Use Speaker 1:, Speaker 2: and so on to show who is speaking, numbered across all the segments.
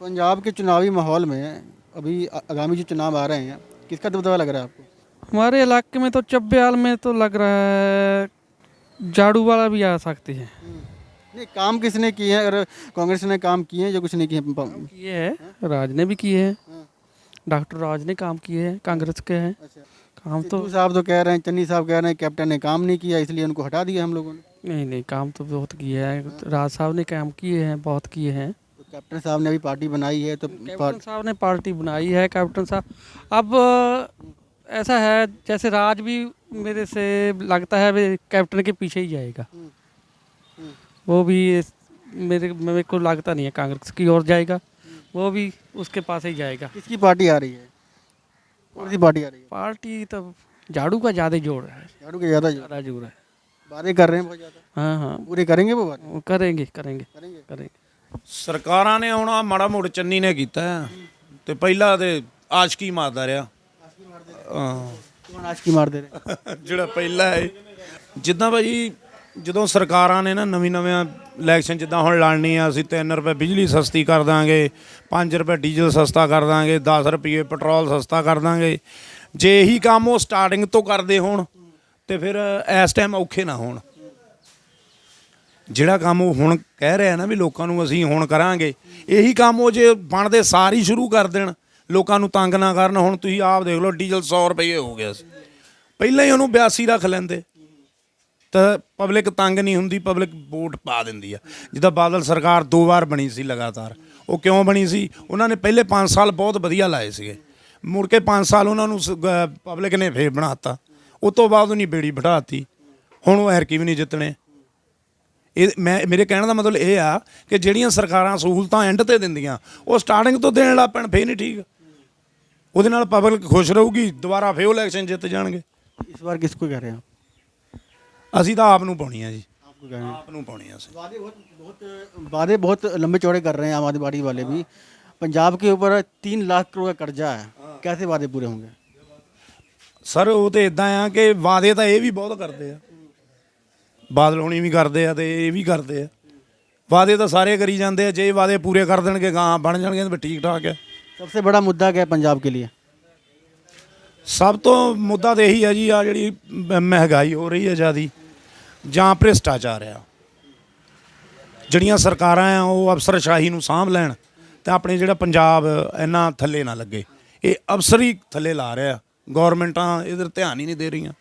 Speaker 1: पंजाब के चुनावी माहौल में अभी आगामी जो चुनाव आ रहे हैं, किसका दबदबा लग रहा है आपको?
Speaker 2: हमारे इलाके में तो चब्बयाल में तो लग रहा है झाड़ू वाला भी आ सकते हैं।
Speaker 1: नहीं, काम किसने किए हैं? अगर कांग्रेस ने काम किए हैं जो कुछ नहीं किए
Speaker 2: किए हैं, राज ने भी किए हैं, डॉक्टर राज ने काम किए हैं, कांग्रेस के हैं
Speaker 1: अच्छा,
Speaker 2: काम तो।
Speaker 1: सिद्धू साहब तो कह रहे हैं, चन्नी साहब कह रहे हैं कैप्टन ने काम नहीं किया इसलिए उनको हटा दिया हम लोगों ने।
Speaker 2: नहीं नहीं, काम तो बहुत किए हैं, राज साहब ने काम किए हैं, बहुत किए हैं।
Speaker 1: तो कैप्टन साहब ने अभी पार्टी बनाई है तो
Speaker 2: कैप्टन साहब ने पार्टी बनाई है, कैप्टन साहब अब ऐसा है जैसे राज भी मेरे से लगता है वे कैप्टन के पीछे ही जाएगा। वो भी मेरे को लगता नहीं है कांग्रेस की ओर जाएगा, वो भी उसके पास ही जाएगा।
Speaker 1: किसकी पार्टी आ रही है? कौन सी पार्टी आ रही है?
Speaker 2: पार्टी तो झाड़ू का ज़्यादा जोर है,
Speaker 1: झाड़ू के ज़्यादा
Speaker 2: ज़्यादा जोर है।
Speaker 1: वादे कर रहे हैं बहुत ज़्यादा।
Speaker 2: हाँ हाँ,
Speaker 1: पूरे करेंगे वो वादे?
Speaker 2: वो करेंगे करेंगे
Speaker 1: करेंगे।
Speaker 2: करेंगे।
Speaker 3: ਸਰਕਾਰਾਂ ਨੇ ਆਉਣਾ ਮਾੜਾ ਮੋੜ ਚੰਨੀ ਨੇ ਕੀਤਾ ਹੈ ਤੇ ਪਹਿਲਾਂ ਤੇ ਆਸ਼ਕੀ ਮਾਰਦਾ ਰਿਹਾ ਹਾਂ
Speaker 1: कौन आज की मार दे रहे?
Speaker 3: ਜਿਹੜਾ ਪਹਿਲਾ ਹੈ ਜਿੱਦਾਂ ਭਾਜੀ ਜਦੋਂ ਸਰਕਾਰਾਂ ਨੇ ਨਾ ਨਵੀਆਂ ਇਲੈਕਸ਼ਨ ਜਿੱਦਾਂ ਹੁਣ ਲੜਨੀ ਆ ਅਸੀਂ 3 ਰੁਪਏ ਬਿਜਲੀ ਸਸਤੀ ਕਰ ਦਾਂਗੇ 5 ਰੁਪਏ ਡੀਜ਼ਲ ਸਸਤਾ ਕਰ ਦਾਂਗੇ 10 ਰੁਪਏ ਪੈਟਰੋਲ ਸਸਤਾ ਕਰ ਦਾਂਗੇ ਜੇ ਇਹੀ ਕੰਮ ਉਹ ਸਟਾਰਟਿੰਗ ਤੋਂ ਕਰਦੇ ਹੋਣ ਤੇ ਫਿਰ ਇਸ ਟਾਈਮ ਔਖੇ ਨਾ ਹੋਣ ਜਿਹੜਾ ਕੰਮ ਉਹ ਹੁਣ ਕਹਿ ਰਿਹਾ ਨਾ ਵੀ ਲੋਕਾਂ ਨੂੰ ਅਸੀਂ ਹੁਣ ਕਰਾਂਗੇ ਇਹੀ ਕੰਮ ਉਹ ਜੇ ਬਣਦੇ ਸਾਰ ਹੀ ਸ਼ੁਰੂ ਕਰ ਦੇਣ ਲੋਕਾਂ ਨੂੰ ਤੰਗ ਨਾ ਕਰਨ ਹੁਣ ਤੁਸੀਂ ਆਪ ਦੇਖ ਲਓ ਡੀਜ਼ਲ 100 ਰੁਪਏ ਹੋ ਗਿਆ ਸੀ ਪਹਿਲਾਂ ਹੀ ਉਹਨੂੰ 82 ਰੱਖ ਲੈਂਦੇ ਤਾਂ ਪਬਲਿਕ ਤੰਗ ਨਹੀਂ ਹੁੰਦੀ ਪਬਲਿਕ ਵੋਟ ਪਾ ਦਿੰਦੀ ਆ ਜਿੱਦਾਂ ਬਾਦਲ ਸਰਕਾਰ 2 ਵਾਰ ਬਣੀ ਸੀ ਲਗਾਤਾਰ ਉਹ ਕਿਉਂ ਬਣੀ ਸੀ ਉਹਨਾਂ ਨੇ ਪਹਿਲੇ 5 ਸਾਲ ਬਹੁਤ ਵਧੀਆ ਲਾਏ ਸੀਗੇ ਮੁੜ ਕੇ 5 ਸਾਲ ਉਹਨਾਂ ਨੂੰ ਪਬਲਿਕ ਨੇ ਫੇਰ ਬਣਾਤਾ ਉਹ ਤੋਂ ਬਾਅਦ ਉਹਨੇ ਬੇੜੀ ਬਿਠਾਤੀ ਹੁਣ ਉਹ ਐਰਕੀ ਵੀ ਨਹੀਂ ਜਿੱਤਣੇ ਇਹ ਮੇਰੇ ਕਹਿਣ ਦਾ ਮਤਲਬ ਇਹ ਆ ਕਿ ਜਿਹੜੀਆਂ ਸਰਕਾਰਾਂ ਸਹੂਲਤਾਂ ਐਂਡ ਤੇ ਦਿੰਦੀਆਂ ਉਹ ਸਟਾਰਟਿੰਗ ਤੋਂ ਦੇਣ ਲੱਗ ਪੈਣ ਫੇਰ ਨਹੀਂ ਠੀਕ ਉਹਦੇ ਨਾਲ ਪਬਲਿਕ ਖੁਸ਼ ਰਹੂਗੀ ਦੁਬਾਰਾ ਫੇਰ ਇਲੈਕਸ਼ਨ ਜਿੱਤ ਜਾਣਗੇ
Speaker 1: इस बार किसको कह रहे हैं आप?
Speaker 3: ਅਸੀਂ ਤਾਂ ਆਪ ਨੂੰ ਪਾਉਣੀ ਆ ਜੀ
Speaker 1: आपको कह रहे हैं?
Speaker 3: ਆਪ ਨੂੰ ਪਾਉਣੀ ਆ ਅਸੀਂ
Speaker 1: वादे बहुत लंबे चौड़े कर रहे हैं आम आदमी पार्टी वाले भी। पंजाब के ऊपर 3 लाख करोड़ का कर्जा है, कैसे वादे पूरे होंगे?
Speaker 3: ਸਰ ਉਹ ਤੇ ਇਦਾਂ ਆ ਕਿ ਵਾਅਦੇ ਤਾਂ ਇਹ ਵੀ ਬਹੁਤ ਕਰਦੇ ਆ ਬਾਦਲ ਹੋਣੀ ਵੀ ਕਰਦੇ ਆ ਤੇ ਇਹ ਵੀ ਕਰਦੇ ਆ ਵਾਅਦੇ ਤਾਂ ਸਾਰੇ ਕਰੀ ਜਾਂਦੇ ਆ ਜੇ ਵਾਅਦੇ ਪੂਰੇ ਕਰ ਦੇਣਗੇ ਗਾਂ ਬਣ ਜਾਣਗੇ ਤਾਂ ਠੀਕ ਠਾਕ ਆ
Speaker 1: सबसे बड़ा मुद्दा क्या है पंजाब के लिए?
Speaker 3: ਸਭ ਤੋਂ ਮੁੱਦਾ ਤਾਂ ਇਹੀ ਆ ਜੀ ਆ ਜਿਹੜੀ ਮਹਿੰਗਾਈ ਹੋ ਰਹੀ ਹੈ ਜ਼ਿਆਦੀ ਜਾਂ ਭ੍ਰਿਸ਼ਟਾਚਾਰ ਆ ਜਿਹੜੀਆਂ ਸਰਕਾਰਾਂ ਆ ਉਹ ਅਫਸਰਸ਼ਾਹੀ ਨੂੰ ਸਾਂਭ ਲੈਣ ਤੇ ਆਪਣੇ ਜਿਹੜਾ ਪੰਜਾਬ ਇੰਨਾ ਥੱਲੇ ਨਾ ਲੱਗੇ ਇਹ ਅਫਸਰ ਹੀ ਥੱਲੇ ਲਾ ਰਿਹਾ ਗੌਰਮੈਂਟਾਂ ਇਧਰ ਧਿਆਨ ਹੀ ਨਹੀਂ ਦੇ ਰਹੀਆਂ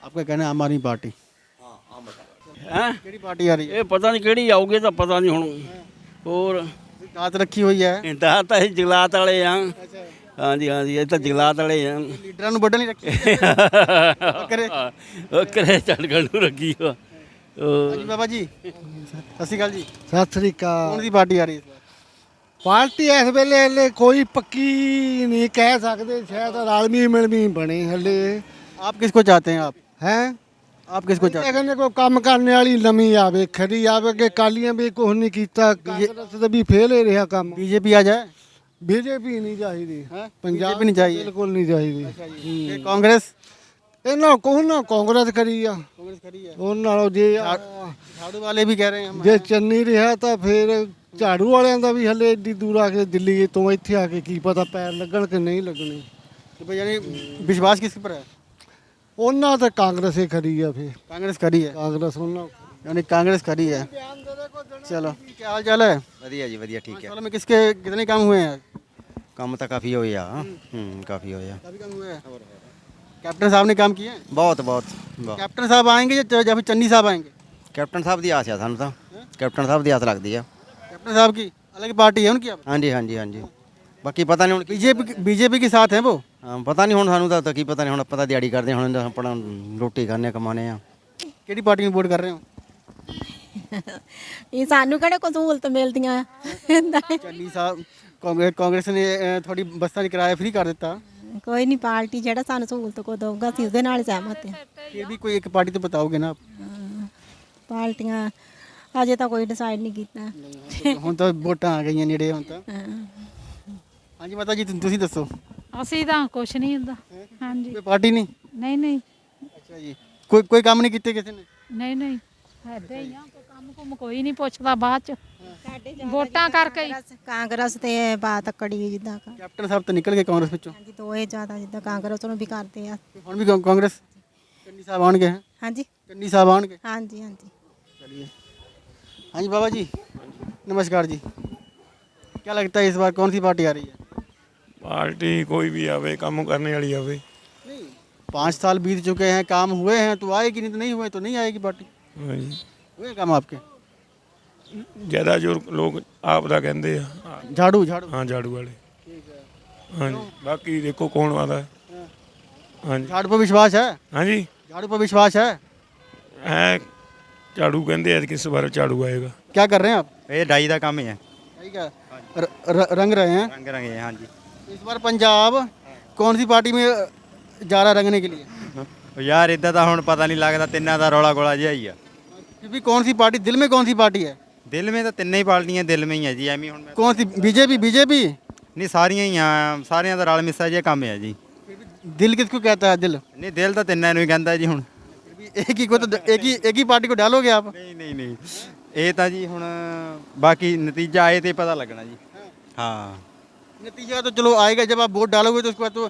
Speaker 1: आपका कहना है आम आदमी पार्टी।
Speaker 4: हैं
Speaker 1: केड़ी पार्टी आ रही है?
Speaker 4: ये पता नहीं केड़ी आऊगी तो पता नहीं हुण और
Speaker 1: दांत रखी हुई है।
Speaker 4: इंतहा तो ये जगलात वाले हैं। हाँ जी ये तो जगलात वाले हैं।
Speaker 1: लीडर बटन नहीं रखी करे।
Speaker 4: करे चढ़ रखी हो
Speaker 1: हाँ जी बाबा जी, सत श्री अकाल जी।
Speaker 5: ਸਤਿ ਸ੍ਰੀ ਅਕਾਲ।
Speaker 1: कौन सी पार्टी आ रही है इस बार?
Speaker 5: ਪਾਰਟੀ ਇਸ ਵੇਲੇ ਹਲੇ ਕੋਈ ਪੱਕੀ ਨਹੀਂ ਕਹਿ ਸਕਦੇ ਸ਼ਾਇਦ ਰਲਵੀਂ ਮਿਲਵੀਂ ਬਣੀ ਹਲੇ
Speaker 1: आप किसको चाहते हैं? आप
Speaker 5: ਹੈ
Speaker 1: आप किसको चाहते हैं?
Speaker 5: ਕਹਿੰਦੇ ਕੋਈ ਕੰਮ ਕਰਨ ਵਾਲੀ ਨਵੀਂ ਆਵੇ ਖਰੀ ਆਵੇ ਕਿ ਕਾਲੀਆਂ ਵੀ ਕੁਝ ਨਹੀਂ ਕੀਤਾ ਕਾਂਗਰਸ ਦਾ ਵੀ ਫੇਲ ਹੀ ਰਿਹਾ ਕੰਮ
Speaker 1: बीजेपी आ जाए?
Speaker 5: ਬੀਜੇਪੀ ਨਹੀਂ ਚਾਹੀਦੀ
Speaker 1: हैं?
Speaker 5: ਪੰਜਾਬ
Speaker 1: BJP नहीं चाहिए?
Speaker 5: ਬਿਲਕੁਲ ਨਹੀਂ ਚਾਹੀਦੀ
Speaker 1: फिर कांग्रेस?
Speaker 5: ਇਹਨਾਂ ਕੋਲ ਨਾ ਕਾਂਗਰਸ ਕਰੀ ਆ
Speaker 1: कांग्रेस खड़ी है।
Speaker 5: ਉਹਨਾਂ ਨਾਲੋਂ ਜੇ
Speaker 1: झाड़ू वाले भी कह रहे हैं हम
Speaker 5: ਜੇ ਚੰਨੀ ਰਿਹਾ ਤਾਂ ਫਿਰ ਝਾੜੂ ਵਾਲਿਆਂ ਦਾ ਵੀ ਹਲੇ ਏਡੀ ਦੂਰ ਆ ਕੇ ਦਿੱਲੀ ਤੋਂ ਇੱਥੇ ਆ ਕੇ ਕੀ ਪਤਾ ਪੈਰ ਲੱਗਣ ਕਿ ਨਹੀਂ ਲੱਗਣੇ
Speaker 1: तो भाई यानी विश्वास किस पर है?
Speaker 5: ਉਹਨਾਂ ਤੇ ਕਾਂਗਰਸ ਹੀ ਖੜੀ ਆ ਫਿਰ
Speaker 1: कांग्रेस खड़ी है,
Speaker 5: ਕਾਂਗਰਸ ਉਹਨਾਂ
Speaker 1: यानी कांग्रेस खड़ी है। चलो, क्या हाल चाल है?
Speaker 6: ਵਧੀਆ ਜੀ ਵਧੀਆ ਠੀਕ
Speaker 1: 5
Speaker 6: ਹੈ
Speaker 1: सालों में किसके कितने काम हुए हैं?
Speaker 6: ਕੰਮ ਤਾਂ ਕਾਫੀ ਹੋਏ ਆ ਕਾਫੀ ਹੋਏ ਆ
Speaker 1: काफी काम हुए हैं। कैप्टन साहब ने काम किए हैं?
Speaker 6: ਬਹੁਤ ਬਹੁਤ
Speaker 1: कैप्टन साहब आएंगे या फिर चन्नी साहब आएंगे?
Speaker 6: ਕੈਪਟਨ ਸਾਹਿਬ ਦੀ ਆਸ ਆ ਸਾਨੂੰ ਤਾਂ ਕੈਪਟਨ ਸਾਹਿਬ ਦੀ ਆਸ ਲੱਗਦੀ ਆ
Speaker 1: कैप्टन साहब की अलग पार्टी है उनकी?
Speaker 6: ਹਾਂਜੀ ਹਾਂਜੀ ਹਾਂਜੀ ਬਾਕੀ ਪਤਾ ਨਹੀਂ ਹੁਣ
Speaker 1: बीजेपी के साथ हैं वो?
Speaker 6: ਹਾਂ, ਪਤਾ ਨਹੀਂ ਹੁਣ ਸਾਨੂੰ ਤਾਂ ਕੀ ਪਤਾ ਨਹੀਂ ਹੁਣ ਆਪਾਂ ਤਾਂ ਦਿਹਾੜੀ ਕਰਦੇ ਹੁਣ ਆਪਣਾ ਰੋਟੀ ਖਾਣੇ ਕਮਾਣੇ ਆ
Speaker 1: ਕਿਹੜੀ ਪਾਰਟੀ ਨੂੰ ਵੋਟ ਕਰ ਰਹੇ ਹੋ?
Speaker 7: ਇਹ ਸਾਨੂੰ ਕਿਹੜੇ ਕੋਈ ਸਹੂਲਤ ਮਿਲਦੀਆਂ ਆ?
Speaker 1: ਚੰਨੀ ਸਾਹਿਬ ਕਾਂਗਰਸ ਨੇ ਥੋੜੀ ਬੱਸਾਂ ਦੀ ਕਿਰਾਇਆ ਫ੍ਰੀ ਕਰ ਦਿੱਤਾ।
Speaker 7: ਕੋਈ ਨਹੀਂ ਪਾਰਟੀ ਜਿਹੜਾ ਸਾਨੂੰ ਸਹੂਲਤ ਕੋ ਦਊਗਾ ਅਸੀਂ ਉਹਦੇ ਨਾਲ ਹੀ ਸਹਿਮਤ ਹਾਂ।
Speaker 1: ਫਿਰ ਵੀ ਕੋਈ ਇੱਕ ਪਾਰਟੀ ਤਾਂ ਬਤਾਓਗੇ ਨਾ ਆਪ।
Speaker 7: ਪਾਰਟੀਆਂ ਅਜੇ ਤਾਂ ਕੋਈ ਡਿਸਾਈਡ ਨਹੀਂ ਕੀਤਾ।
Speaker 1: ਹੁਣ ਤਾਂ ਵੋਟਾਂ ਆ ਗਈਆਂ ਨੇੜੇ ਹੁਣ ਤਾਂ।
Speaker 7: ਹਾਂ।
Speaker 1: ਹਾਂਜੀ ਮਾਤਾ ਜੀ ਤੁਸੀਂ ਦੱਸੋ,
Speaker 8: ਅਸੀਂ ਤਾਂ ਕੁਛ ਨਹੀਂ ਹੁੰਦਾ। ਹਾਂਜੀ
Speaker 1: ਕੋਈ ਪਾਰਟੀ ਨਹੀਂ?
Speaker 8: ਨਹੀਂ
Speaker 1: ਅੱਛਾ ਜੀ, ਕੋਈ ਕੰਮ ਨਹੀਂ ਕੀਤੇ ਕਿਸੇ ਨੇ?
Speaker 8: ਨਹੀਂ ਐਦਾਂ ਹੀ ਆ ਕੋਈ ਕੰਮ ਕੁਮ ਕੋਈ ਨਹੀਂ ਪੁੱਛਦਾ ਬਾਅਦ ਚ। ਵੋਟਾਂ ਕਰਕੇ ਹੀ।
Speaker 7: ਕਾਂਗਰਸ ਤੇ ਬਾਤ ਤੱਕੜੀ ਜਿੱਦਾਂ
Speaker 1: ਕੈਪਟਨ ਸਾਹਿਬ ਤਾਂ ਨਿਕਲ ਗਏ ਕਾਂਗਰਸ ਵਿੱਚੋਂ,
Speaker 7: ਹਾਂਜੀ ਦੋਏ ਜ਼ਿਆਦਾ ਜਿੱਦਾਂ ਕਾਂਗਰਸ ਨੂੰ ਵੀ ਕਰਦੇ ਆ।
Speaker 1: ਹੁਣ ਵੀ ਕਾंग्रेस चन्नी साहब आने हैं,
Speaker 7: ਹਾਂਜੀ
Speaker 1: चन्नी साहब आने
Speaker 7: ਹਾਂਜੀ ਹਾਂਜੀ
Speaker 1: चलिए। हाँ जी बाबा जी, नमस्कार जी। क्या लगता है इस बार कौन सी पार्टी आ रही है?
Speaker 3: ਪਾਰਟੀ ਕੋਈ ਵੀ ਆਵੇ ਕੰਮ ਕਰਨੇ ਵਾਲੀ ਆਵੇ।
Speaker 1: नहीं, 5 साल बीत चुके हैं, काम हुए हैं तो आएगी, नहीं तो नहीं हुए तो नहीं आएगी पार्टी।
Speaker 3: ਹਾਂਜੀ
Speaker 1: हुए काम आपके?
Speaker 3: ਜ਼ਿਆਦਾ ਜੋ ਲੋਕ ਆਪ ਦਾ ਕਹਿੰਦੇ ਆ
Speaker 1: झाड़ू झाड़ू।
Speaker 3: ਹਾਂ ਝਾੜੂ ਵਾਲੇ। ਹਾਂਜੀ ਬਾਕੀ ਦੇਖੋ ਕੌਣ ਆਉਂਦਾ ਹੈ। ਹਾਂਜੀ
Speaker 1: झाड़ू पर विश्वास है?
Speaker 3: ਹਾਂਜੀ
Speaker 1: झाड़ू पर विश्वास है?
Speaker 3: ਐ ਝਾੜੂ ਕਹਿੰਦੇ ਆ ਕਿਸ ਵਾਰ ਝਾੜੂ ਆਏਗਾ।
Speaker 1: क्या कर रहे हैं आप?
Speaker 6: ਇਹ ਡਾਈ ਦਾ ਕੰਮ ਹੀ ਹੈ।
Speaker 1: ठीक है, रंग रहे हैं
Speaker 6: ਰੰਗ ਰੰਗੇ ਹਾਂਜੀ।
Speaker 1: इस बार पंजाब कौन सी पार्टी में जा रहा है रंगने के लिए?
Speaker 6: ਉਹ ਯਾਰ ਇਦਾਂ ਤਾਂ ਹੁਣ ਪਤਾ ਨਹੀਂ ਲੱਗਦਾ, ਤਿੰਨਾਂ ਦਾ ਰੌਲਾ ਗੋਲਾ ਜਿਹਾ ਹੀ ਆ।
Speaker 1: फिर भी कौन सी पार्टी, दिल में कौन सी पार्टी है?
Speaker 6: ਦਿਲ ਮੇ ਤਾਂ ਤਿੰਨੇ ਹੀ ਪਾਰਟੀਆਂ ਦਿਲ ਮੇ ਹੀ ਆ ਜੀ, ਐਵੇਂ ਹੁਣ ਮੈਂ
Speaker 1: कौन सी? बीजेपी? बीजेपी?
Speaker 6: ਨਹੀਂ ਸਾਰੀਆਂ ਹੀ ਆ, ਸਾਰਿਆਂ ਦਾ ਰਲ ਮਿੱਸਾ ਜਿਹਾ ਕੰਮ ਹੈ ਜੀ।
Speaker 1: दिल किसको कहता है दिल?
Speaker 6: ਨਹੀਂ ਦਿਲ ਤਾਂ ਤਿੰਨਾਂ ਨੂੰ ਹੀ ਕਹਿੰਦਾ ਜੀ ਹੁਣ।
Speaker 1: फिर भी एक ही को तो एक ही पार्टी को डालोगे आप?
Speaker 6: ਨਹੀਂ ਨਹੀਂ ਨਹੀਂ ਇਹ ਤਾਂ ਜੀ ਹੁਣ ਬਾਕੀ ਨਤੀਜਾ ਆਏ ਤੇ ਪਤਾ ਲੱਗਣਾ ਜੀ। ਹਾਂ
Speaker 1: नतीजा तो चलो आएगा, जब आप वोट डालोगे तो उसके बाद तो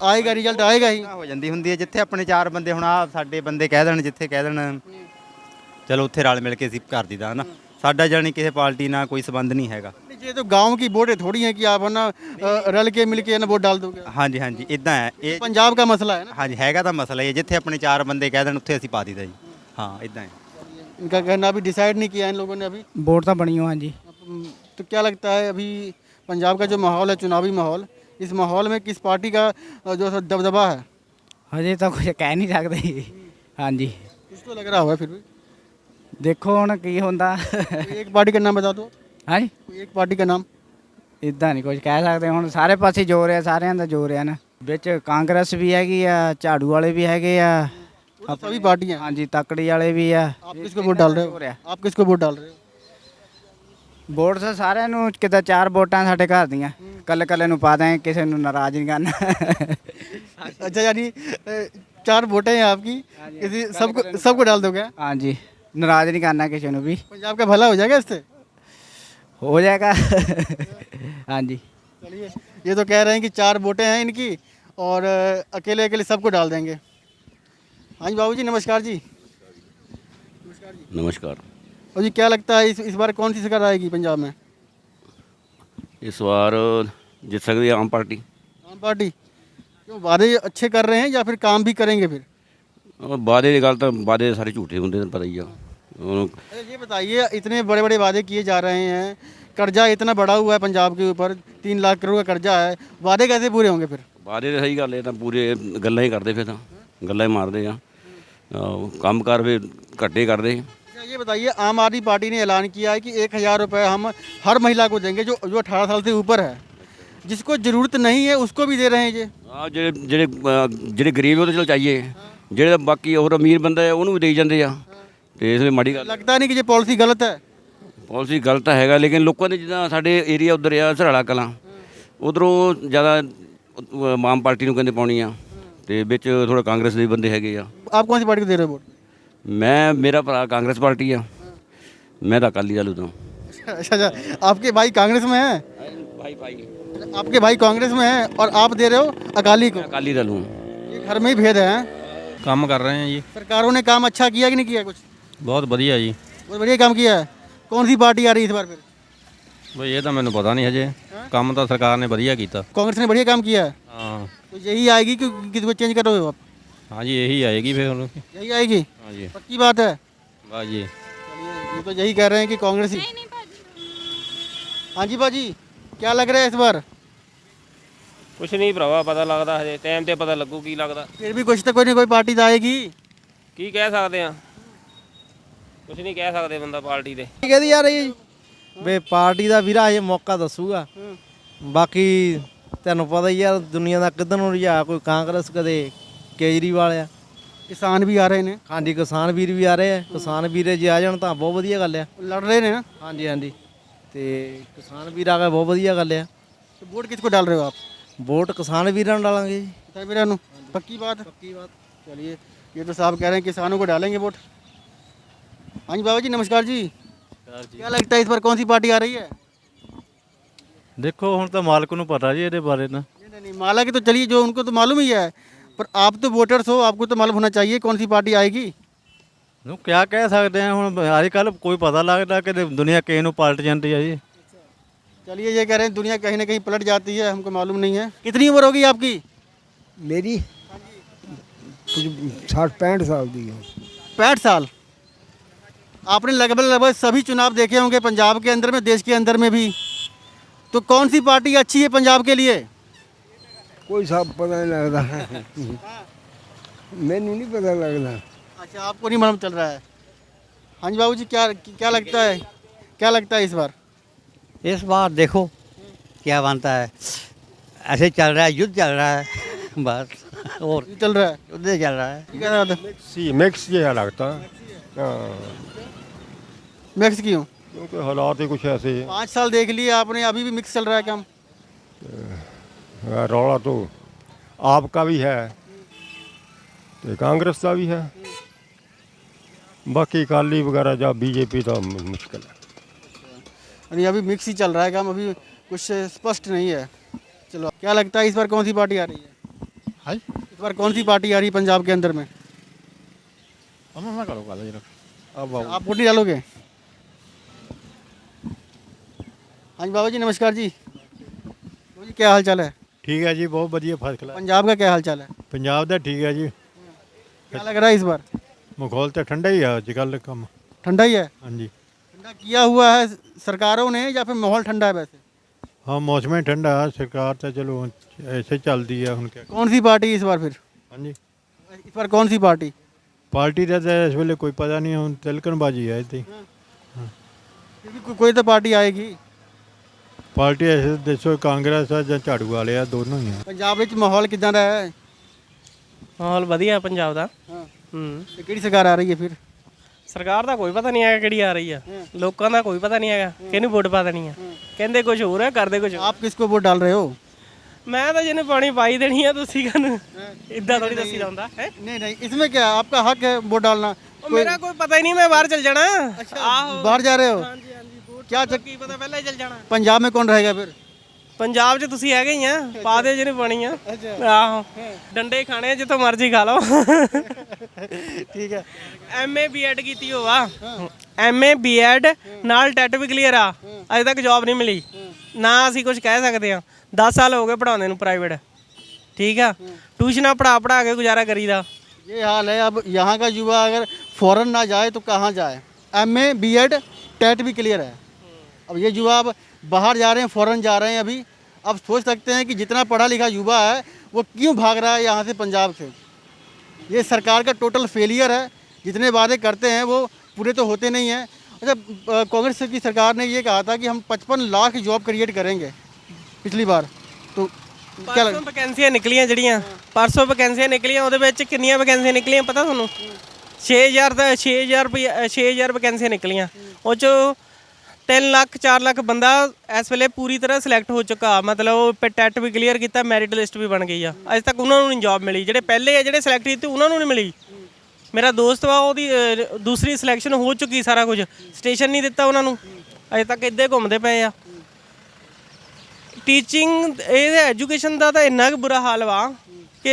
Speaker 1: आएगा, रिजल्ट आएगा ही।
Speaker 6: ਹੋ ਜਾਂਦੀ ਹੁੰਦੀ ਹੈ ਜਿੱਥੇ ਆਪਣੇ ਚਾਰ ਬੰਦੇ ਹੁਣ ਆ ਸਾਡੇ ਬੰਦੇ ਕਹਿ ਦੇਣ, ਜਿੱਥੇ ਕਹਿ ਦੇਣ ਚਲੋ ਉੱਥੇ ਰਲ ਮਿਲ ਕੇ ਅਸੀਂ ਕਰ ਦਿੱਤਾ ਹਨਾ। ਸਾਡਾ ਜਾਣੀ ਕਿਸੇ ਪਾਰਟੀ ਨਾਲ ਕੋਈ ਸੰਬੰਧ ਨਹੀਂ ਹੈਗਾ।
Speaker 1: ये तो गांव की वोटें थोड़ी हैं कि आप है ना रल के मिल के है ना वोट डाल दोगे।
Speaker 6: ਹਾਂਜੀ ਹਾਂਜੀ ਇਦਾਂ ਹੈ ਇਹ।
Speaker 1: पंजाब का मसला है ना।
Speaker 6: ਹਾਂਜੀ ਹੈਗਾ ਤਾਂ ਮਸਲਾ ਇਹ, ਜਿੱਥੇ ਆਪਣੇ ਚਾਰ ਬੰਦੇ ਕਹਿ ਦੇਣ ਉੱਥੇ ਅਸੀਂ ਪਾ ਦਿੱਤਾ ਜੀ। ਹਾਂ ਇਦਾਂ ਹੈ।
Speaker 1: इनका कहना अभी डिसाइड नहीं किया इन लोगों ने अभी।
Speaker 2: ਵੋਟ ਤਾਂ ਬਣੀ ਹੋ ਹਾਂਜੀ।
Speaker 1: तो क्या लगता है अभी पंजाब का जो माहौल है, चुनावी माहौल, इस माहौल में किस पार्टी का जो है दबदबा है?
Speaker 2: ਹਜੇ ਤਾਂ ਕੁਝ ਕਹਿ ਨਹੀਂ ਸਕਦੇ ਹਾਂਜੀ।
Speaker 1: कुछ तो लग रहा होगा फिर भी।
Speaker 2: ਦੇਖੋ ਹੁਣ ਕੀ ਹੁੰਦਾ।
Speaker 1: कोई एक पार्टी का नाम बता दो,
Speaker 2: ਹਾਂਜੀ
Speaker 1: कोई एक पार्टी का नाम।
Speaker 2: ਇਦਾਂ ਨਹੀਂ ਕੁਝ ਕਹਿ ਸਕਦੇ, ਹੁਣ ਸਾਰੇ ਪਾਸੇ ਜ਼ੋਰ ਆ, ਸਾਰਿਆਂ ਦਾ ਜ਼ੋਰ ਆ ਨਾ। ਵਿੱਚ ਕਾਂਗਰਸ ਵੀ ਹੈਗੀ ਆ, ਝਾੜੂ ਵਾਲੇ ਵੀ ਹੈਗੇ ਆ,
Speaker 1: वो तो सभी पार्टियां हैं।
Speaker 2: ਹਾਂਜੀ ਤੱਕੜੀ ਵਾਲੇ ਵੀ ਆ।
Speaker 1: आप किसको वोट डाल रहे हो? आप किसको वोट डाल रहे हो?
Speaker 2: ਵੋਟ ਤਾਂ ਸਾਰਿਆਂ ਨੂੰ, ਕਿਤੇ 4 ਵੋਟਾਂ ਸਾਡੇ ਘਰ ਦੀਆਂ, ਕੱਲੇ ਕੱਲੇ ਨੂੰ ਪਾ ਦਾਂਗੇ, ਕਿਸੇ ਨੂੰ ਨਾਰਾਜ਼ ਨਹੀਂ ਕਰਨਾ।
Speaker 1: अच्छा यानी 4 वोटें हैं आपकी, किसी सबको डाल दोगे?
Speaker 2: ਹਾਂਜੀ ਨਾਰਾਜ਼ ਨਹੀਂ ਕਰਨਾ ਕਿਸੇ ਨੂੰ ਵੀ।
Speaker 1: पंजाब का भला हो जाएगा इससे।
Speaker 2: ਹੋ ਜਾਏਗਾ ਹਾਂਜੀ।
Speaker 1: चलिए, ये तो कह रहे हैं कि 4 वोटें हैं इनकी और अकेले अकेले सबको डाल देंगे। हाँ जी बाबू जी, नमस्कार जी।
Speaker 4: नमस्कार।
Speaker 1: और जी क्या लगता है इस बार कौन सी सरकार आएगी पंजाब में?
Speaker 4: इस बार जित सकती है आम पार्टी।
Speaker 1: आम पार्टी? क्यों, वादे अच्छे कर रहे हैं या फिर काम भी करेंगे फिर?
Speaker 4: वादे की गल तो वादे सारे झूठे होंगे, पता ही है।
Speaker 1: अरे ये बताइए, इतने बड़े बड़े वादे किए जा रहे हैं, कर्जा इतना बढ़ा हुआ है पंजाब के ऊपर, 3 लाख करोड़ का कर्जा है, वादे कैसे पूरे होंगे फिर?
Speaker 4: वादे तो सही गल है, तो पूरे गल्लां ही करते, फिर तो गल्लां ही मारते हैं, काम कार फिर घट्टे करते।
Speaker 1: अच्छा ये बताइए, आम आदमी पार्टी ने ऐलान किया है कि 1000 रुपये हम हर महिला को देंगे जो 18 साल से ऊपर है, जिसको ज़रूरत नहीं है उसको भी दे रहे हैं ये।
Speaker 4: हाँ ਜਿਹੜੇ ਗਰੀਬ ਉਹ ਤਾਂ ਚਲ ਚਾਹੀਏ, ਜਿਹੜੇ ਬਾਕੀ ਹੋਰ ਅਮੀਰ ਬੰਦਾ ਹੈ ਉਹਨੂੰ ਵੀ ਦੇਈ ਜਾਂਦੇ ਆ, ਤੇ ਇਸ ਲਈ ਮਾੜੀ ਗੱਲ।
Speaker 1: लगता नहीं कि ये पॉलिसी गलत है?
Speaker 4: ਪਾਲਿਸੀ ਗਲਤ ਤਾਂ ਹੈਗਾ, ਲੇਕਿਨ ਲੋਕਾਂ ਦੇ ਜਿੱਦਾਂ ਸਾਡੇ ਏਰੀਆ ਉਧਰ ਆ ਸਰਾਲਾ ਕਲਾਂ, ਉਧਰੋਂ ਜ਼ਿਆਦਾ ਆਮ ਪਾਰਟੀ ਨੂੰ ਕਹਿੰਦੇ ਪਾਉਣੀ ਆ, ਤੇ ਵਿੱਚ ਥੋੜਾ ਕਾਂਗਰਸ ਦੇ ਬੰਦੇ ਹੈਗੇ ਆ।
Speaker 1: आप कौन सी पार्टी को दे रहे हो वोट?
Speaker 4: ਮੇਰਾ ਭਰਾ ਕਾਂਗਰਸ ਪਾਰਟੀ ਆ, ਮੈਂ ਤਾਂ ਅਕਾਲੀ ਦਲ ਤੋਂ।
Speaker 1: अच्छा, आपके भाई कांग्रेस में है?
Speaker 4: भाई
Speaker 1: आपके भाई कांग्रेस में है और आप दे रहे हो अकाली को?
Speaker 4: ਅਕਾਲੀ ਦਲ ਹੂੰ।
Speaker 1: ये घर में ही भेद है।
Speaker 9: ਕੰਮ ਕਰ ਰਹੇ ਹਾਂ ਜੀ।
Speaker 1: सरकारों ने काम अच्छा किया कि नहीं किया? कुछ
Speaker 9: ਬਹੁਤ ਵਧੀਆ ਜੀ।
Speaker 1: बहुत बढ़िया काम किया है। कौन सी पार्टी आ रही है इस बार फिर?
Speaker 9: ਬਈ ਇਹ ਤਾਂ ਮੈਨੂੰ ਪਤਾ ਨਹੀਂ ਹਜੇ, ਕੰਮ ਤਾਂ ਸਰਕਾਰ ਨੇ ਵਧੀਆ ਕੀਤਾ।
Speaker 1: कांग्रेस ने बढ़िया काम किया है,
Speaker 9: ਹਾਂ
Speaker 1: तो यही आएगी कि किसी को चेंज करोगे आप?
Speaker 9: ਹਾਂ ਜੀ ਇਹੀ ਆਏਗੀ ਫਿਰ ਹੁਣ।
Speaker 1: यही आएगी,
Speaker 9: ਹਾਂ जी
Speaker 1: पक्की बात है।
Speaker 9: वाह जी।
Speaker 1: चलिए, ये तो यही कह रहे हैं कि कांग्रेस ही। हाँ जी भाजी, क्या लग रहा है इस बार?
Speaker 10: ਕੁਛ ਨਹੀਂ ਭਰਾਵਾ, ਪਤਾ ਲੱਗਦਾ ਹਜੇ, ਟਾਈਮ ਤੇ ਪਤਾ ਲੱਗੂ ਕੀ ਲੱਗਦਾ।
Speaker 1: फिर भी कुछ तो कोई ना कोई पार्टी तो आएगी।
Speaker 10: ਕੀ ਕਹਿ ਸਕਦੇ ਆ, ਕੁਛ ਨਹੀਂ ਕਹਿ ਸਕਦੇ ਬੰਦਾ ਪਾਰਟੀ ਦੇ।
Speaker 5: ਕਹਿੰਦੀ ਯਾਰ ਇਹ ਵੇ ਪਾਰਟੀ ਦਾ ਵੀਰਾ ਹਜੇ ਮੌਕਾ ਦੱਸੂਗਾ, ਬਾਕੀ ਤੁਹਾਨੂੰ ਪਤਾ ਹੀ ਯਾਰ ਦੁਨੀਆ ਦਾ ਕਿੱਧਰ ਨੂੰ ਰੁਝਾਨ, ਕੋਈ ਕਾਂਗਰਸ ਕਦੇ ਕੇਜਰੀਵਾਲ ਆ।
Speaker 1: किसान भी आ रहे हैं,
Speaker 5: ਹਾਂਜੀ ਕਿਸਾਨ ਵੀਰ ਵੀ ਆ ਰਹੇ ਆ, ਕਿਸਾਨ ਵੀਰ ਜੇ ਆ ਜਾਣ ਤਾਂ ਬਹੁਤ ਵਧੀਆ ਗੱਲ ਆ।
Speaker 1: लड़ रहे हैं ना।
Speaker 5: ਹਾਂਜੀ ਹਾਂਜੀ ਤੇ ਕਿਸਾਨ ਵੀਰ ਆ ਗਏ, ਬਹੁਤ ਵਧੀਆ ਗੱਲ ਆ।
Speaker 1: तो वोट किसको डाल रहे हो आप?
Speaker 5: ਵੋਟ ਕਿਸਾਨ ਵੀਰਾਂ ਨੂੰ ਡਾਲਾਂਗੇ ਜੀ।
Speaker 1: किसान वीरों को? पक्की बात? पक्की बात। चलिए, ये तो साहब कह रहे हैं किसानों को डालेंगे वोट। हाँ जी बाबा जी, नमस्कार जी। क्या लगता है इस बार कौन सी पार्टी आ रही है?
Speaker 5: ਦੇਖੋ ਹੁਣ ਤਾਂ ਮਾਲਕ ਨੂੰ ਪਤਾ ਜੀ ਇਹਦੇ ਬਾਰੇ ਨਾ।
Speaker 1: नहीं, माला की तो चलिए, जो उनको तो मालूम ही है, पर आप तो वोटर्स हो, आपको तो मालूम होना चाहिए कौन सी पार्टी आएगी।
Speaker 5: ਨੂੰ ਕਿਆ ਕਹਿ ਸਕਦੇ ਆ ਹੁਣ, ਅੱਜ ਕੱਲ ਕੋਈ ਪਤਾ ਲੱਗਦਾ ਕਿ ਦੁਨੀਆ ਕਿਸੇ ਨੂੰ ਪਲਟ ਜਾਂਦੀ ਹੈ ਜੀ।
Speaker 1: चलिए, ये कह रहे हैं दुनिया कहीं ना कहीं पलट जाती है, हमको मालूम नहीं है। कितनी उम्र होगी आपकी?
Speaker 11: मेरी 60-65 साल की है।
Speaker 1: 65 साल। आपने लगभग सभी चुनाव देखे होंगे पंजाब के अंदर में, देश के अंदर में भी। तो कौन सी पार्टी अच्छी है पंजाब के लिए?
Speaker 11: कोई साहब पता नहीं लगता मैनू नहीं पता लगता।
Speaker 1: अच्छा, आपको नहीं मालूम चल रहा है। हाँ जी बाबू जी, क्या क्या लगता है, क्या लगता है इस बार?
Speaker 5: इस बार देखो क्या बनता है। ऐसे चल रहा है, युद्ध चल रहा है बस, और
Speaker 1: चल रहा है,
Speaker 5: युद्ध चल रहा है।
Speaker 1: क्या रहा था?
Speaker 11: मिक्स ये लगता है
Speaker 1: मिक्स क्यों?
Speaker 11: क्योंकि हालात ही कुछ ऐसे
Speaker 1: 5 साल देख लिए आपने, अभी भी मिक्स चल रहा है काम।
Speaker 11: है। रौला तो आपका भी है तो कांग्रेस का भी है, बाकी अकाली वगैरह या बीजेपी तो मुश्किल है।
Speaker 1: अरे अभी मिक्स ही चल रहा है काम, अभी कुछ स्पष्ट नहीं है। चलो, क्या लगता है इस बार कौन सी पार्टी आ रही है?
Speaker 11: हाय
Speaker 1: इस बार कौन सी पार्टी आ रही है पंजाब के अंदर में?
Speaker 11: अब
Speaker 1: आप वोट नहीं डालोगे? हाँ जी बाबा जी, नमस्कार जी। बाबा जी, क्या हाल चाल है?
Speaker 11: ठीक है जी, बहुत बढ़िया फर्स्ट क्लास।
Speaker 1: पंजाब का क्या हाल चाल है?
Speaker 11: पंजाब का ठीक है जी,
Speaker 1: क्या लग रहा है इस बार?
Speaker 11: माहौल तो ठंडा ही है अजकल कम।
Speaker 1: ठंडा ही है?
Speaker 11: हाँ जी,
Speaker 1: ठंडा किया हुआ है सरकारों ने या फिर माहौल ठंडा है वैसे?
Speaker 11: हाँ मौसम ही ठंडा है, सरकार तो चलो ऐसे चलती है उनके।
Speaker 1: कौन सी पार्टी इस बार फिर?
Speaker 11: हाँ जी,
Speaker 1: इस बार कौन सी पार्टी?
Speaker 11: पार्टी का तो इस वेले कोई पता नहीं, हम तिलकनबाजी है इतनी।
Speaker 1: क्योंकि कोई तो पार्टी आएगी।
Speaker 11: पार्टी ऐसे दसो कांग्रेस है या झाड़ू वाले है, दोनों ही है।
Speaker 1: पंजाब ਵਿੱਚ ਮਾਹੌਲ ਕਿਦਾਂ ਦਾ ਹੈ?
Speaker 10: ਮਾਹੌਲ ਵਧੀਆ ਪੰਜਾਬ ਦਾ।
Speaker 1: ਹਾਂ,
Speaker 10: ਹੂੰ।
Speaker 1: ਤੇ ਕਿਹੜੀ ਸਰਕਾਰ ਆ ਰਹੀ ਹੈ ਫਿਰ?
Speaker 10: ਸਰਕਾਰ ਦਾ ਕੋਈ ਪਤਾ ਨਹੀਂ ਹੈਗਾ ਕਿਹੜੀ ਆ ਰਹੀ ਆ। ਲੋਕਾਂ ਦਾ ਕੋਈ ਪਤਾ ਨਹੀਂ ਹੈਗਾ ਕਿਹਨੂੰ ਵੋਟ ਪਾ ਦੇਣੀ ਆ। ਕਹਿੰਦੇ ਕੁਝ ਹੋਰ ਹੈ, ਕਰਦੇ ਕੁਝ।
Speaker 1: आप किसको वोट डाल रहे हो?
Speaker 10: ਮੈਂ ਤਾਂ ਜਿਹਨੇ ਪਾਣੀ ਪਾਈ ਦੇਣੀ ਆ, ਤੁਸੀਂ ਕਾਹਨੂੰ ਇਦਾਂ ਥੋੜੀ ਦੱਸੀ ਜਾਂਦਾ ਹੈ।
Speaker 1: नहीं नहीं, इसमें क्या है, आपका हक है वोट डालना।
Speaker 10: ਮੇਰਾ ਕੋਈ ਪਤਾ ਹੀ ਨਹੀਂ, ਮੈਂ ਬਾਹਰ ਚਲ ਜਾਣਾ। ਆਹੋ,
Speaker 1: बाहर जा रहे हो?
Speaker 10: ਹਾਂਜੀ ਹਾਂਜੀ, ਵੋਟ
Speaker 1: क्या
Speaker 10: ਕੀ ਪਤਾ, ਪਹਿਲਾਂ ਹੀ ਚਲ ਜਾਣਾ।
Speaker 1: पंजाब में कौन रहेगा फिर?
Speaker 10: ਪੰਜਾਬ 'ਚ ਤੁਸੀਂ ਹੈਗੇ ਹੀ ਆ, ਪਾ ਦਿਓ ਜਿਹਨੇ ਪਾਣੀ ਆ। ਆਹੋ, ਡੰਡੇ ਖਾਣੇ ਜਿੱਥੋਂ ਮਰਜ਼ੀ ਖਾ ਲਓ।
Speaker 1: ठीक है।
Speaker 10: ਐਮਏ ਬੀਐਡ ਕੀਤੀ ਹੋਵਾ, ਐਮਏ ਬੀਐਡ ਨਾਲ ਟੈਟ ਵੀ ਕਲੀਅਰ ਆ, ਅਜੇ ਤੱਕ ਜੌਬ ਨਹੀਂ ਮਿਲੀ ਨਾ। ਅਸੀਂ ਕੁਝ ਕਹਿ ਸਕਦੇ ਆ। 10 ਸਾਲ ਹੋ ਗਏ ਪੜਾਉਂਦੇ ਨੂੰ ਪ੍ਰਾਈਵੇਟ, ਠੀਕ ਆ। ਟਿਊਸ਼ਨਾਂ ਪੜਾ ਕੇ ਗੁਜ਼ਾਰਾ ਕਰੀਦਾ।
Speaker 1: ये हाल है। अब यहाँ का युवा अगर फॉरेन ना जाए तो कहाँ जाए? एमए बीएड टेट भी क्लियर है। अब ये युवा अब बाहर जा रहे हैं, फॉरेन जा रहे हैं अभी। अब सोच सकते हैं कि जितना पढ़ा लिखा युवा है वो क्यों भाग रहा है यहाँ से, पंजाब से। ये सरकार का टोटल फेलियर है। जितने वादे करते हैं वो पूरे तो होते नहीं हैं। अच्छा, कांग्रेस की सरकार ने ये कहा था कि हम 55 लाख जॉब क्रिएट करेंगे पिछली बार। तो क्या
Speaker 10: ਪਰਸੋਂ ਵੈਕੈਂਸੀਆਂ ਨਿਕਲੀਆਂ, ਜਿਹੜੀਆਂ ਪਰਸੋਂ ਵੈਕੈਂਸੀਆਂ ਨਿਕਲੀਆਂ, ਉਹਦੇ ਵਿੱਚ ਕਿੰਨੀਆਂ ਵੈਕੈਂਸੀਆਂ ਨਿਕਲੀਆਂ ਪਤਾ ਤੁਹਾਨੂੰ? 6000 ਦਾ 6000 ਵੈਕੈਂਸੀਆਂ ਨਿਕਲੀਆਂ। ਉਹ 'ਚੋਂ 3 ਲੱਖ 4 ਲੱਖ ਬੰਦਾ ਇਸ ਵੇਲੇ ਪੂਰੀ ਤਰ੍ਹਾਂ ਸਿਲੈਕਟ ਹੋ ਚੁੱਕਾ। ਮਤਲਬ ਉਹ ਟੈਟ ਵੀ ਕਲੀਅਰ ਕੀਤਾ, ਮੈਰਿਟ ਲਿਸਟ ਵੀ ਬਣ ਗਈ ਆ। ਅਜੇ ਤੱਕ ਉਹਨਾਂ ਨੂੰ ਨਹੀਂ ਜੌਬ ਮਿਲੀ। ਜਿਹੜੇ ਪਹਿਲੇ ਆ, ਜਿਹੜੇ ਸਿਲੈਕਟ ਕੀਤੇ, ਉਹਨਾਂ ਨੂੰ ਨਹੀਂ ਮਿਲੀ। ਮੇਰਾ ਦੋਸਤ ਵਾ, ਉਹਦੀ ਦੂਸਰੀ ਸਿਲੈਕਸ਼ਨ ਹੋ ਚੁੱਕੀ, ਸਾਰਾ ਕੁਝ, ਸਟੇਸ਼ਨ ਨਹੀਂ ਦਿੱਤਾ ਉਹਨਾਂ ਨੂੰ। ਅਜੇ ਤੱਕ ਇੱਦਾਂ ਹੀ ਘੁੰਮਦੇ ਪਏ ਆ। ਟੀਚਿੰਗ, ਇਹ ਐਜੂਕੇਸ਼ਨ ਦਾ ਤਾਂ ਇੰਨਾ ਕੁ ਬੁਰਾ ਹਾਲ ਵਾ ਕਿ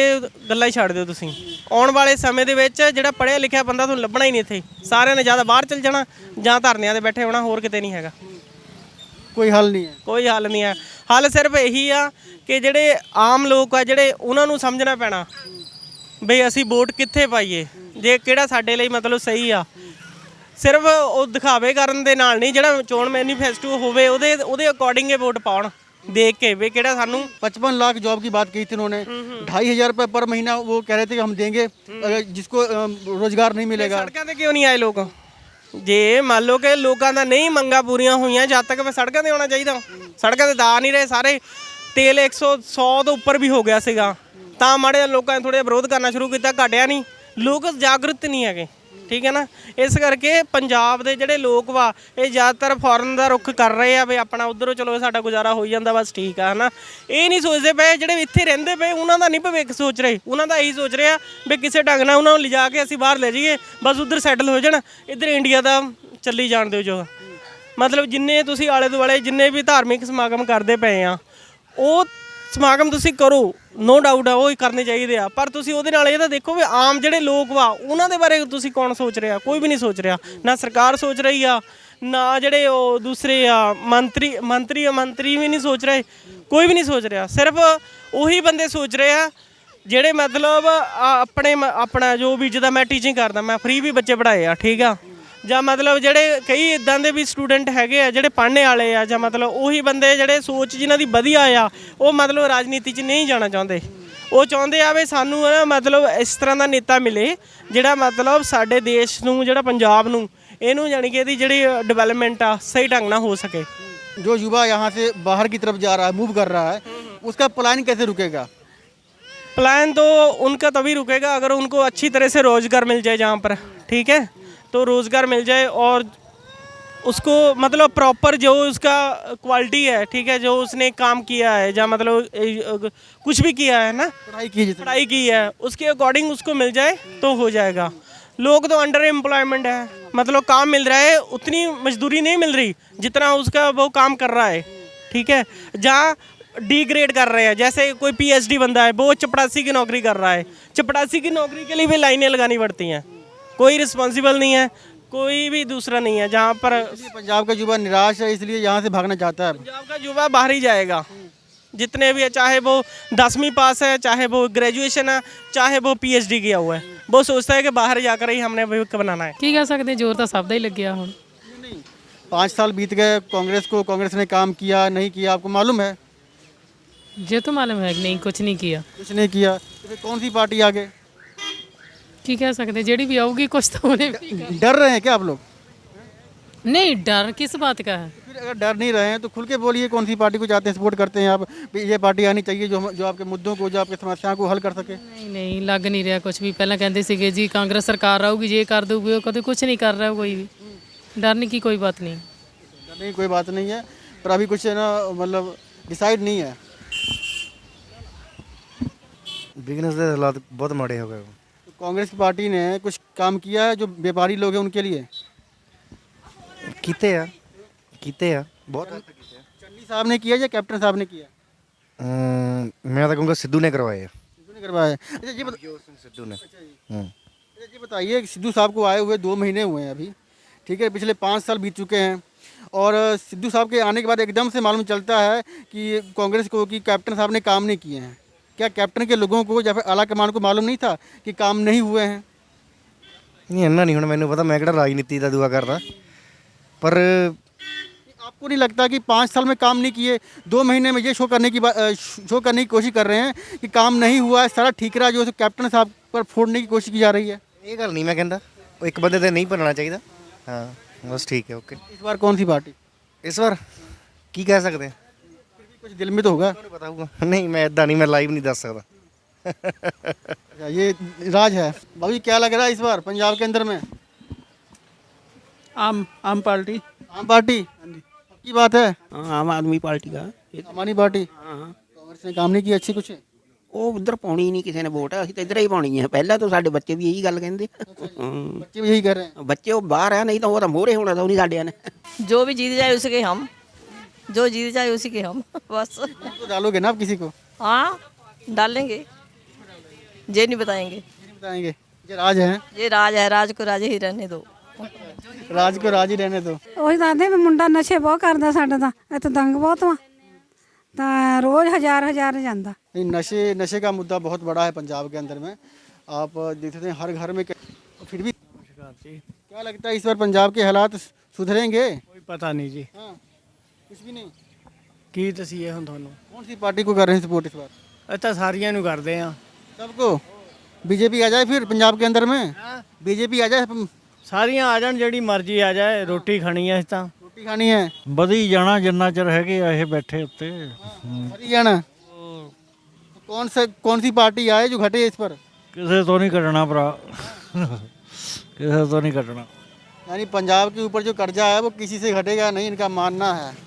Speaker 10: ਗੱਲਾਂ ਹੀ ਛੱਡ ਦਿਓ ਤੁਸੀਂ। ਆਉਣ ਵਾਲੇ ਸਮੇਂ ਦੇ ਵਿੱਚ ਜਿਹੜਾ ਪੜ੍ਹਿਆ ਲਿਖਿਆ ਬੰਦਾ ਤੁਹਾਨੂੰ ਲੱਭਣਾ ਹੀ ਨਹੀਂ ਇੱਥੇ। ਸਾਰਿਆਂ ਨੇ ਜਾਂ ਤਾਂ ਬਾਹਰ ਚਲ ਜਾਣਾ ਜਾਂ ਧਰਨਿਆਂ 'ਤੇ ਬੈਠੇ ਹੋਣਾ, ਹੋਰ ਕਿਤੇ ਨਹੀਂ ਹੈਗਾ।
Speaker 1: कोई हल नहीं है?
Speaker 10: ਕੋਈ ਹੱਲ ਨਹੀਂ ਹੈ। ਹੱਲ ਸਿਰਫ ਇਹੀ ਆ ਕਿ ਜਿਹੜੇ ਆਮ ਲੋਕ ਆ, ਜਿਹੜੇ ਉਹਨਾਂ ਨੂੰ ਸਮਝਣਾ ਪੈਣਾ ਬਈ ਅਸੀਂ ਵੋਟ ਕਿੱਥੇ ਪਾਈਏ, ਜੇ ਕਿਹੜਾ ਸਾਡੇ ਲਈ ਮਤਲਬ ਸਹੀ ਆ। ਸਿਰਫ ਉਹ ਦਿਖਾਵੇ ਕਰਨ ਦੇ ਨਾਲ ਨਹੀਂ, ਜਿਹੜਾ ਚੋਣ ਮੈਨੀਫੈਸਟੋ ਹੋਵੇ ਉਹਦੇ ਅਕੋਰਡਿੰਗ ਹੀ ਵੋਟ ਪਾਉਣ, देख के वे केड़ा सानू
Speaker 1: 55 लाख जॉब की बात कही थी उन्होंने। 2500 रुपये पर महीना वो कह रहे थे कि हम देंगे अगर जिसको रोजगार नहीं मिलेगा।
Speaker 10: सड़कों पे क्यों नहीं आए लोग? जे मान लो कि लोगों का नहीं मंगा पूरियां हुई जब तक सड़कों पे आना चाहिए। सड़कों पे दा नहीं रहे सारे। तेल 100 तो उपर भी हो गया सीगा, तां माड़े लोगों ने थोड़ा विरोध करना शुरू किया, घटिया नहीं। लोग जागृत नहीं है, ठीक है ना। इस करके पंजाब के जोड़े लोग वा ये ज़्यादातर फॉरन का रुख कर रहे हैं भी अपना उधरों चलो साडा गुजारा हो जाता बस, ठीक है ना। ये नहीं सोचते पे जोड़े इत्थे रहिंदे पे उन्हों का नहीं भविख सोच रहे। उन्हों का यही सोच रहे हैं भी किसी ढंग नाल उन्होंने लिजा के असीं बाहर ले जाइए, बस उधर सैटल हो जाना, इधर इंडिया का चली जान दो जो ਮਤਲਬ ਜਿੰਨੇ ਤੁਸੀਂ ਆਲੇ ਦੁਆਲੇ ਜਿੰਨੇ ਵੀ ਧਾਰਮਿਕ ਸਮਾਗਮ ਕਰਦੇ ਪਏ ਆ, ਉਹ ਸਮਾਗਮ ਤੁਸੀਂ ਕਰੋ, ਨੋ ਡਾਊਟ ਆ ਉਹ ਕਰਨੇ ਚਾਹੀਦੇ ਆ, ਪਰ ਤੁਸੀਂ ਉਹਦੇ ਨਾਲ ਇਹ ਤਾਂ ਦੇਖੋ ਵੀ ਆਮ ਜਿਹੜੇ ਲੋਕ ਵਾ ਉਹਨਾਂ ਦੇ ਬਾਰੇ ਤੁਸੀਂ ਕੌਣ ਸੋਚ ਰਿਹਾ? ਕੋਈ ਵੀ ਨਹੀਂ ਸੋਚ ਰਿਹਾ, ਨਾ ਸਰਕਾਰ ਸੋਚ ਰਹੀ ਆ, ਨਾ ਜਿਹੜੇ ਉਹ ਦੂਸਰੇ ਆ ਮੰਤਰੀ ਵੀ ਨਹੀਂ ਸੋਚ ਰਹੇ, ਕੋਈ ਵੀ ਨਹੀਂ ਸੋਚ ਰਿਹਾ। ਸਿਰਫ ਉਹੀ ਬੰਦੇ ਸੋਚ ਰਹੇ ਆ ਜਿਹੜੇ ਮਤਲਬ ਆਪਣਾ ਜੋ ਵੀ, ਜਿੱਦਾਂ ਮੈਂ ਟੀਚਿੰਗ ਕਰਦਾ, ਮੈਂ ਫ੍ਰੀ ਵੀ ਬੱਚੇ ਪੜ੍ਹਾਏ ਆ, ਠੀਕ ਆ, ਜਾਂ ਮਤਲਬ ਜਿਹੜੇ ਕਈ ਇਦਾਂ ਦੇ ਵੀ ਸਟੂਡੈਂਟ ਹੈਗੇ ਆ ਜਿਹੜੇ ਪੜ੍ਹਨੇ ਵਾਲੇ ਆ, ਜਾਂ ਮਤਲਬ ਉਹੀ ਬੰਦੇ ਜਿਹੜੇ ਸੋਚ ਜਿਨ੍ਹਾਂ ਦੀ ਵਧੀਆ ਆ, ਉਹ ਮਤਲਬ ਰਾਜਨੀਤੀ 'ਚ ਨਹੀਂ ਜਾਣਾ ਚਾਹੁੰਦੇ। ਉਹ ਚਾਹੁੰਦੇ ਆ ਵੀ ਸਾਨੂੰ ਨਾ ਮਤਲਬ ਇਸ ਤਰ੍ਹਾਂ ਦਾ ਨੇਤਾ ਮਿਲੇ ਜਿਹੜਾ ਮਤਲਬ ਸਾਡੇ ਦੇਸ਼ ਨੂੰ, ਜਿਹੜਾ ਪੰਜਾਬ ਨੂੰ, ਇਹਨੂੰ ਜਾਣੀ ਕਿ ਇਹਦੀ ਜਿਹੜੀ ਡਿਵੈਲਪਮੈਂਟ ਆ ਸਹੀ ढंग ਨਾਲ हो सके।
Speaker 1: जो युवा यहाँ से बाहर की तरफ जा रहा है, मूव कर रहा है, उसका प्लान कैसे रुकेगा?
Speaker 10: प्लान तो उनका तभी रुकेगा अगर उनको अच्छी तरह से रोज़गार मिल जाए जहाँ पर, ठीक है, तो रोज़गार मिल जाए और उसको मतलब प्रॉपर जो उसका क्वालिटी है, ठीक है, जो उसने काम किया है या मतलब कुछ भी किया है ना, पढ़ाई की है, उसके अकॉर्डिंग उसको मिल जाए तो हो जाएगा। लोग तो अंडर एम्प्लॉयमेंट है, मतलब काम मिल रहा है, उतनी मजदूरी नहीं मिल रही जितना उसका वो काम कर रहा है, ठीक है, जहाँ डिग्रेड कर रहे हैं। जैसे कोई PhD बंदा है, वो चपरासी की नौकरी कर रहा है, चपरासी की नौकरी के लिए भी लाइनें लगानी पड़ती हैं, कोई रिस्पॉन्सिबल नहीं है, कोई भी दूसरा नहीं है। जहाँ पर
Speaker 1: पंजाब का युवा निराश है, इसलिए यहाँ से भागना चाहता है।
Speaker 10: पंजाब का युवा बाहर ही जाएगा, जितने भी है, चाहे वो 10वीं पास है, चाहे वो ग्रेजुएशन है, चाहे वो PhD किया हुआ है, वो सोचता है कि बाहर जाकर ही हमने भविष्य बनाना है।
Speaker 8: ਕੀ ਕਹਿ ਸਕਦੇ, ਜ਼ੋਰ ਤਾਂ ਸਭ ਦਾ ਹੀ ਲੱਗਿਆ ਹੁਣ।
Speaker 1: 5 साल बीत गए कांग्रेस ने काम किया नहीं किया, आपको मालूम है?
Speaker 8: ਜੇ तो मालूम है कि नहीं, कुछ नहीं किया।
Speaker 1: कुछ नहीं किया, तो फिर कौन सी पार्टी आगे?
Speaker 8: ਕੀ ਕਹਿ ਸਕਦੇ, ਜਿਹੜੀ भी आऊगी कुछ तो होने भी का।
Speaker 1: डर रहे हैं क्या आप लोग?
Speaker 8: नहीं, डर किस बात का है?
Speaker 1: फिर अगर डर नहीं रहे हैं तो खुल के बोलिए कौन सी पार्टी को चाहते हैं, सपोर्ट करते हैं आप, भी ये पार्टी आनी चाहिए जो आपके मुद्दों को, जो आपकी समस्याओं को हल कर सके।
Speaker 8: नहीं नहीं, लग नहीं रहा कुछ भी। पहले कहते ਸੀਗੇ जी कांग्रेस सरकार आऊगी, ये कर दोगे, वो कभी कुछ नहीं कर रहा है कोई भी। डरने की कोई बात नहीं।
Speaker 1: नहीं, कोई बात नहीं है, पर अभी कुछ है ना, मतलब डिसाइड नहीं है।
Speaker 5: बिजनेस के हालात बहुत माड़े हो गए।
Speaker 1: तो कांग्रेस की पार्टी ने कुछ काम किया है जो व्यापारी लोग हैं उनके लिए?
Speaker 5: कीते आ बहुत
Speaker 1: चन्नी साहब ने किया या कैप्टन साहब ने किया?
Speaker 5: मैं तो कहूँगा सिद्धू ने करवाए।
Speaker 1: सिद्धू ने करवाया है। अच्छा
Speaker 5: सिद्धू ने।
Speaker 1: अच्छा ये बताइए कि सिद्धू साहब को आए हुए 2 महीने हुए हैं अभी, ठीक है, पिछले 5 साल बीत चुके हैं, और सिद्धू साहब के आने के बाद एकदम से मालूम चलता है कि कांग्रेस को कि कैप्टन साहब ने काम नहीं किए हैं। क्या कैप्टन के लोगों को या फिर आला कमान को मालूम नहीं था कि काम नहीं हुए हैं?
Speaker 5: नहीं इन्ना नहीं, हुण मैनूं पता, मैं किहड़ा राजनीति का दुआ करदा, पर
Speaker 1: आपको नहीं लगता कि 5 साल में काम नहीं किए, 2 महीने में ये शो करने की कोशिश कर रहे हैं कि काम नहीं हुआ है, सारा ठीकरा जो है कैप्टन साहब पर फोड़ने की कोशिश की जा रही है?
Speaker 5: ये गल नहीं मैं कहता, एक बंदे ते नहीं बनना चाहिए। हाँ बस ठीक है, ओके।
Speaker 1: इस बार कौन सी पार्टी?
Speaker 5: इस बार की कह सकते हैं,
Speaker 1: कुछ दिल में तो होगा।
Speaker 5: पता होगा नहीं, मैं इदा नहीं, मैं लाइव नहीं दस सकता।
Speaker 1: अच्छा, ये राज है। भाभी क्या लग रहा है इस बार पंजाब के अंदर में?
Speaker 2: आम पार्टी।
Speaker 1: आम पार्टी की बात है?
Speaker 2: आम आदमी पार्टी का।
Speaker 1: आम आदमी पार्टी। कांग्रेस ने काम नहीं किया अच्छी कुछ?
Speaker 2: ਉਹ ਉਧਰ ਪਾਉਣੀ ਨਹੀਂ ਕਿਸੇ ਨੇ ਵੋਟ, ਅਸੀਂ ਤਾਂ ਇੱਧਰ ਹੀ ਪਾਉਣੀ ਹੈ। ਪਹਿਲਾਂ ਤਾਂ ਸਾਡੇ ਬੱਚੇ ਵੀ ਇਹੀ ਗੱਲ ਕਹਿੰਦੇ।
Speaker 1: बच्चे भी यही कर रहे हैं।
Speaker 2: ਬੱਚੇ ਉਹ ਬਾਹਰ ਆ, ਨਹੀਂ ਤਾਂ ਉਹ ਤਾਂ ਮੋਹਰੇ ਹੋਣਾ ਤਾਂ ਨਹੀਂ ਸਾਡਿਆਂ ਨੇ।
Speaker 7: जो भी जीत जाए उसी के हम, जो जीत जाए उसी के हम, बस।
Speaker 1: तो डालोगे ना आप किसी को?
Speaker 7: हाँ डालेंगे, ये नहीं बताएंगे।
Speaker 1: नहीं बताएंगे। ये राज है,
Speaker 7: ये राज है, राज को राज ही रहने दो।
Speaker 1: राज को राज ही रहने दो।
Speaker 7: ਉਹੀ ਦੱਸਦੇ ਵੀ ਮੁੰਡਾ ਨਸ਼ੇ ਬਹੁਤ ਕਰਦਾ ਸਾਡਾ, ਤਾਂ ਇੱਥੇ ਦੰਗ ਬਹੁਤ ਵਾ, ਤਾਂ ਰੋਜ਼ ਹਜ਼ਾਰ ਜਾਂਦਾ।
Speaker 1: नहीं, नशे का मुद्दा बहुत बड़ा है पंजाब के अंदर में, आप देखते हैं हर घर में। फिर भी क्या लगता है इस बार पंजाब के हालात सुधरेंगे?
Speaker 2: ਕੋਈ पता नहीं जी,
Speaker 1: हाँ, कुछ भी नहीं।
Speaker 2: ਕੀ ਦਸੀਏ ਹੁਣ ਤੁਹਾਨੂੰ।
Speaker 1: कौन सी पार्टी को कर रहे हैं सपोर्ट इस बार?
Speaker 2: ਅਸੀਂ ਤਾਂ ਸਾਰੀਆਂ ਨੂੰ ਕਰਦੇ ਆ।
Speaker 1: सबको? बीजेपी आ जाए फिर पंजाब के अंदर में? बीजेपी आ जाए,
Speaker 2: ਸਾਰੀਆਂ ਆ ਜਾਣ, ਜਿਹੜੀ ਮਰਜ਼ੀ ਆ ਜਾਏ, ਰੋਟੀ ਖਾਣੀ ਆ ਅਸੀਂ ਤਾਂ।
Speaker 1: रोटी खानी है,
Speaker 2: ਵਧੀ ਜਾਣਾ ਜਿੰਨਾ ਚਿਰ ਹੈਗੇ ਆ ਇਹ ਬੈਠੇ ਉੱਤੇ।
Speaker 1: हरियाणा। कौन सी पार्टी आए जो घटे इस पर?
Speaker 2: ਕਿਸੇ ਤੋਂ ਨਹੀਂ ਕੱਟਣਾ ਭਰਾ, ਕਿਸੇ ਤੋਂ ਨਹੀਂ ਕੱਟਣਾ।
Speaker 1: यानी पंजाब के ऊपर जो कर्जा है वो किसी से घटेगा नहीं, इनका मानना है।